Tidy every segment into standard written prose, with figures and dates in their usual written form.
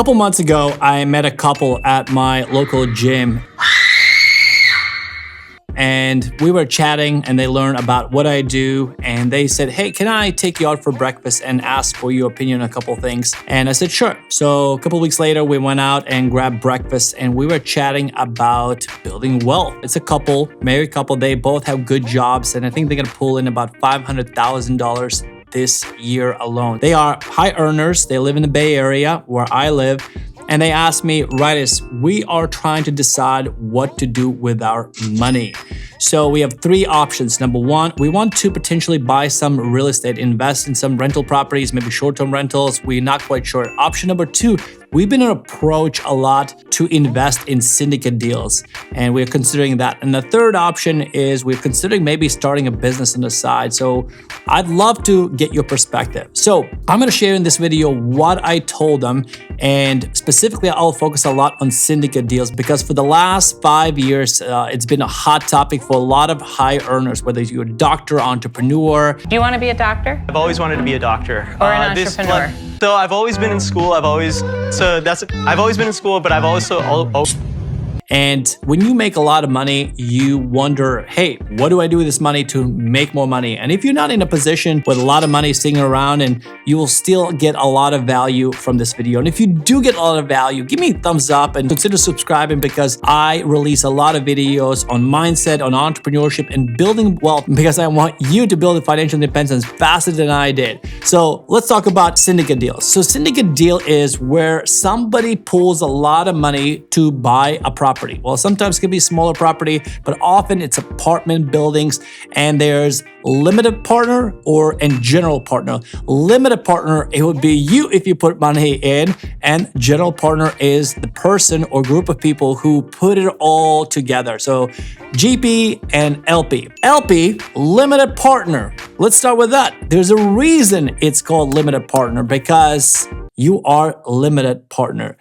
couple months ago, I met a couple at my local gym. And we were chatting and they learned about what I do. And they said, hey, can I take you out for breakfast and ask for your opinion on a couple things? And I said, sure. So a couple weeks later, we went out and grabbed breakfast and we were chatting about building wealth. It's a couple, married couple. They both have good jobs. And I think they're going to pull in about $500,000 this year alone. They are high earners. They live in the Bay Area where I live. And they asked me, right as we are trying to decide what to do with our money. So we have three options. Number one, we want to potentially buy some real estate, invest in some rental properties, maybe short-term rentals. We're not quite sure. Option number two, we've been approached a lot to invest in syndicate deals, and we're considering that. And the third option is we're considering maybe starting a business on the side. So I'd love to get your perspective. So I'm going to share in this video what I told them, and specifically I'll focus a lot on syndicate deals because for the last 5 years, it's been a hot topic for a lot of high earners, whether you're a doctor, entrepreneur. Do you want to be a doctor? I've always wanted to be a doctor. Or an entrepreneur? So I've always been in school. I've always been in school, but I've also And when you make a lot of money, you wonder, hey, what do I do with this money to make more money? And if you're not in a position with a lot of money sitting around, and you will still get a lot of value from this video. And if you do get a lot of value, give me a thumbs up and consider subscribing because I release a lot of videos on mindset, on entrepreneurship and building wealth because I want you to build a financial independence faster than I did. So let's talk about syndicate deals. So syndicate deal is where somebody pulls a lot of money to buy a property. Well, sometimes it can be smaller property, but often it's apartment buildings and there's limited partner and general partner. Limited partner, it would be you if you put money in, and general partner is the person or group of people who put it all together. So GP and LP. LP, limited partner. Let's start with that. There's a reason it's called limited partner because you are limited partner.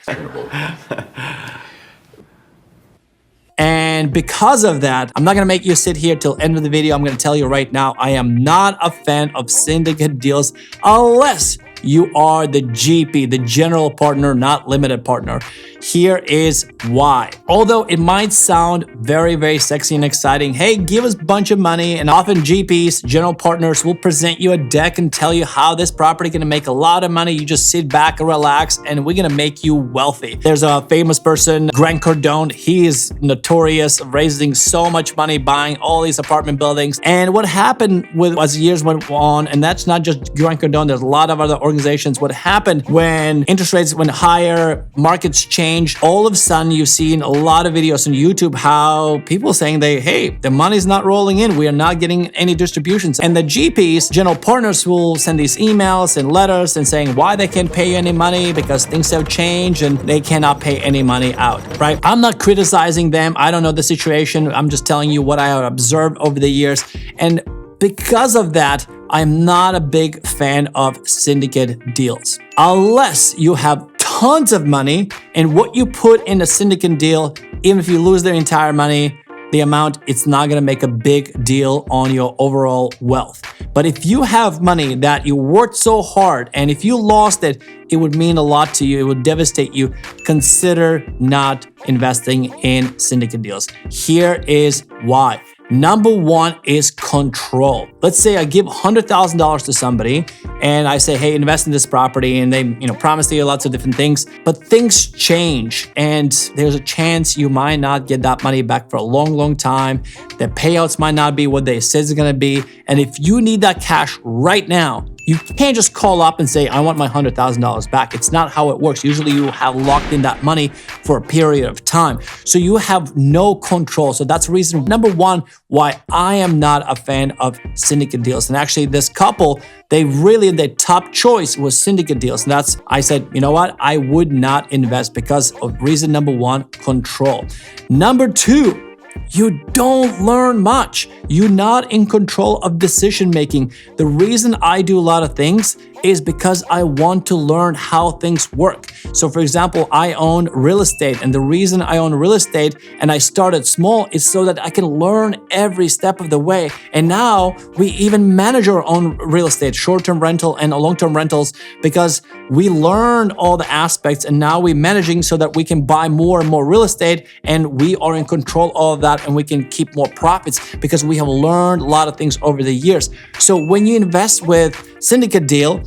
And because of that, I'm not going to make you sit here till end of the video. I'm going to tell you right now, I am not a fan of syndicate deals unless you are the GP, the general partner, not limited partner. Here is why. Although it might sound very, very sexy and exciting, hey, give us a bunch of money, and often GPs, general partners, will present you a deck and tell you how this property is going to make a lot of money. You just sit back and relax, and we're going to make you wealthy. There's a famous person, Grant Cardone. He is notorious of raising so much money, buying all these apartment buildings. And what happened as years went on, and that's not just Grant Cardone, there's a lot of other organizations. What happened when interest rates went higher, markets changed, all of a sudden you've seen a lot of videos on YouTube how people saying hey, the money's not rolling in, we are not getting any distributions. And the GPs, general partners, will send these emails and letters and saying why they can't pay any money because things have changed and they cannot pay any money out, right? I'm not criticizing them. I don't know the situation. I'm just telling you what I have observed over the years. And because of that, I'm not a big fan of syndicate deals. Unless you have tons of money and what you put in a syndicate deal, even if you lose their entire money, the amount, it's not going to make a big deal on your overall wealth. But if you have money that you worked so hard and if you lost it, it would mean a lot to you. It would devastate you. Consider not investing in syndicate deals. Here is why. Number one is control. Let's say I give $100,000 to somebody and I say, hey, invest in this property, and they promise you lots of different things, but things change and there's a chance you might not get that money back for a long, long time. The payouts might not be what they said it's going to be. And if you need that cash right now, you can't just call up and say, I want my $100,000 back. It's not how it works. Usually you have locked in that money for a period of time. So you have no control. So that's reason number one why I am not a fan of syndicate deals. And actually this couple, their top choice was syndicate deals. And that's, I said, you know what? I would not invest because of reason number one, control. Number two, you don't learn much. You're not in control of decision making. The reason I do a lot of things is because I want to learn how things work. So for example, I own real estate, and the reason I own real estate and I started small is so that I can learn every step of the way. And now we even manage our own real estate, short-term rental and long-term rentals, because we learn all the aspects, and now we're managing so that we can buy more and more real estate, and we are in control of that, and we can keep more profits because we have learned a lot of things over the years. So when you invest with Syndicate deal,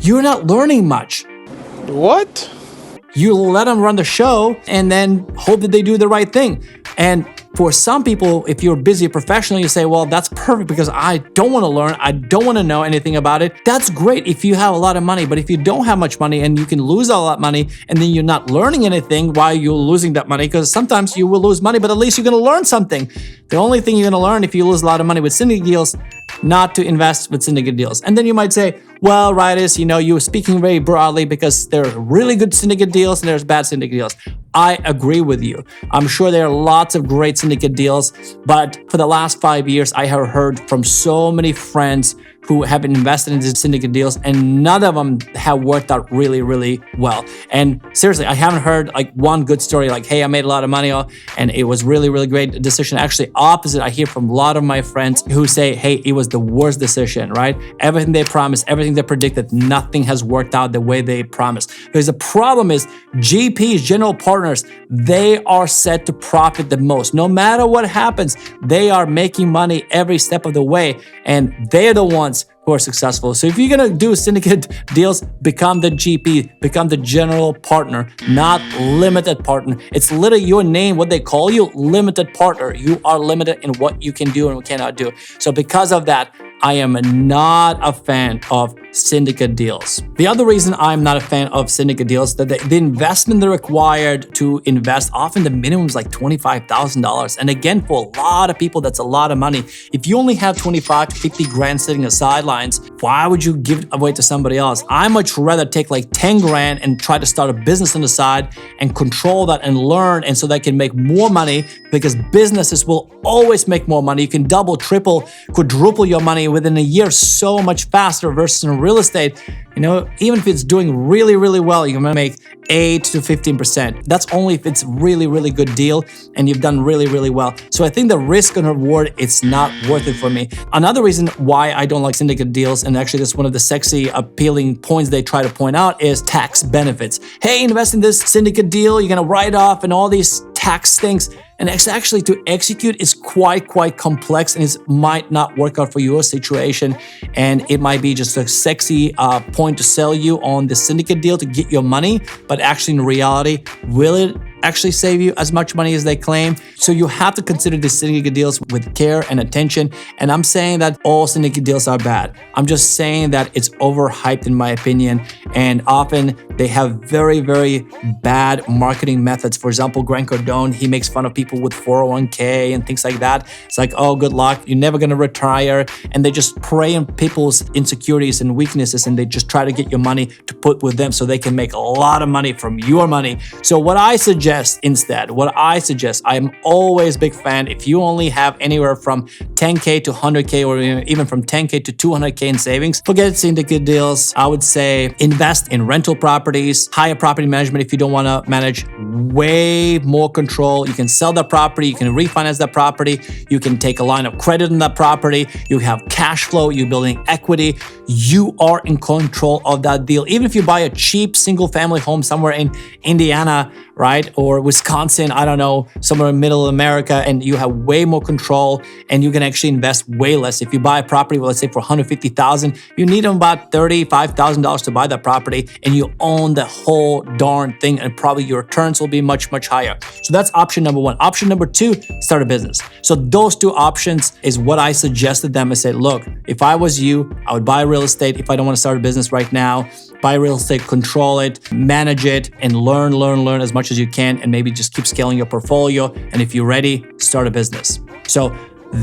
you're not learning much. What? You let them run the show and then hope that they do the right thing. And for some people, if you're a busy professional, you say, well, that's perfect because I don't want to learn. I don't want to know anything about it. That's great if you have a lot of money. But if you don't have much money and you can lose a lot of money and then you're not learning anything while you're losing that money, because sometimes you will lose money, but at least you're going to learn something. The only thing you're going to learn if you lose a lot of money with Syndicate deals, not to invest with Syndicate deals. And then you might say, well, Rydis, you're speaking very broadly because there are really good Syndicate deals and there's bad Syndicate deals. I agree with you. I'm sure there are lots of great Syndicate deals, but for the last 5 years, I have heard from so many friends who have invested in these Syndicate deals, and none of them have worked out really, really well. And seriously, I haven't heard like one good story like, hey, I made a lot of money and it was really, really great decision. Actually, opposite, I hear from a lot of my friends who say, hey, it was the worst decision, right? Everything they promised, everything they predicted, nothing has worked out the way they promised. Because the problem is GPs, general partners, they are set to profit the most. No matter what happens, they are making money every step of the way, and they're the ones who are successful. So if you're gonna do Syndicate deals, become the GP, become the general partner, not limited partner. It's literally your name, what they call you, limited partner. You are limited in what you can do and cannot do. So because of that, I am not a fan of Syndicate deals. The other reason I'm not a fan of Syndicate deals, that the investment they're required to invest, often the minimum is like $25,000. And again, for a lot of people, that's a lot of money. If you only have 25 to 50 grand sitting on the sidelines, why would you give it away to somebody else? I much rather take like 10 grand and try to start a business on the side and control that and learn, and so that I can make more money, because businesses will always make more money. You can double, triple, quadruple your money within a year so much faster versus in real estate. Even if it's doing really, really well, you're gonna make 8 to 15%. That's only if it's really, really good deal and you've done really, really well. So I think the risk and reward, it's not worth it for me. Another reason why I don't like Syndicate deals, and actually that's one of the sexy, appealing points they try to point out, is tax benefits. Hey, invest in this Syndicate deal, you're gonna write off and all these tax things. And actually to execute is quite complex, and it might not work out for your situation. And it might be just a sexy point to sell you on the Syndicate deal to get your money. But actually in reality, will it actually save you as much money as they claim? So you have to consider the Syndicate deals with care and attention. And I'm saying that all Syndicate deals are bad. I'm just saying that it's overhyped in my opinion. And often they have very, very bad marketing methods. For example, Grant Cardone, he makes fun of people with 401k and things like that. It's like, oh, good luck, you're never gonna retire. And they just prey on people's insecurities and weaknesses, and they just try to get your money to put with them so they can make a lot of money from your money. So what I suggest instead, I'm always a big fan, if you only have anywhere from 10K to 100K, or even from 10K to 200K in savings, forget Syndicate deals. I would say invest in rental properties, hire property management if you don't want to manage, way more control. You can sell that property, you can refinance that property, you can take a line of credit on that property, you have cash flow, you're building equity, you are in control of that deal. Even if you buy a cheap single family home somewhere in Indiana, right, or Wisconsin, I don't know, somewhere in middle America, and you have way more control, and you can actually invest way less. If you buy a property, well, let's say for $150,000, you need about $35,000 to buy that property, and you own the whole darn thing, and probably your returns will be much higher. So that's option number one. Option number two, start a business. So those two options is what I suggested them. I said, look, if I was you, I would buy real estate. If I don't want to start a business right now, buy real estate, control it, manage it, and learn as much as you can, and maybe just keep scaling your portfolio. And if you're ready, start a business. So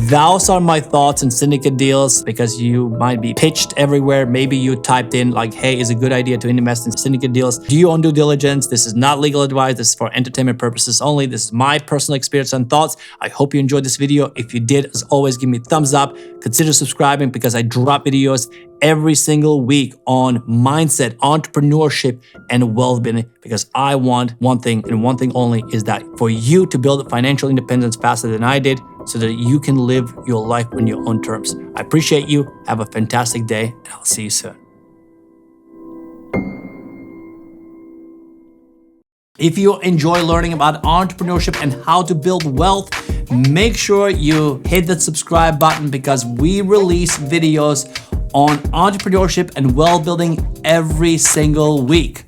those are my thoughts on Syndicate deals, because you might be pitched everywhere. Maybe you typed in like, hey, is it a good idea to invest in Syndicate deals? Do your own due diligence. This is not legal advice. This is for entertainment purposes only. This is my personal experience and thoughts. I hope you enjoyed this video. If you did, as always, give me a thumbs up. Consider subscribing, because I drop videos every single week on mindset, entrepreneurship, and wealth building, because I want one thing and one thing only, is that for you to build financial independence faster than I did, so that you can live your life on your own terms. I appreciate you. Have a fantastic day, and I'll see you soon. If you enjoy learning about entrepreneurship and how to build wealth, make sure you hit that subscribe button, because we release videos on entrepreneurship and wealth building every single week.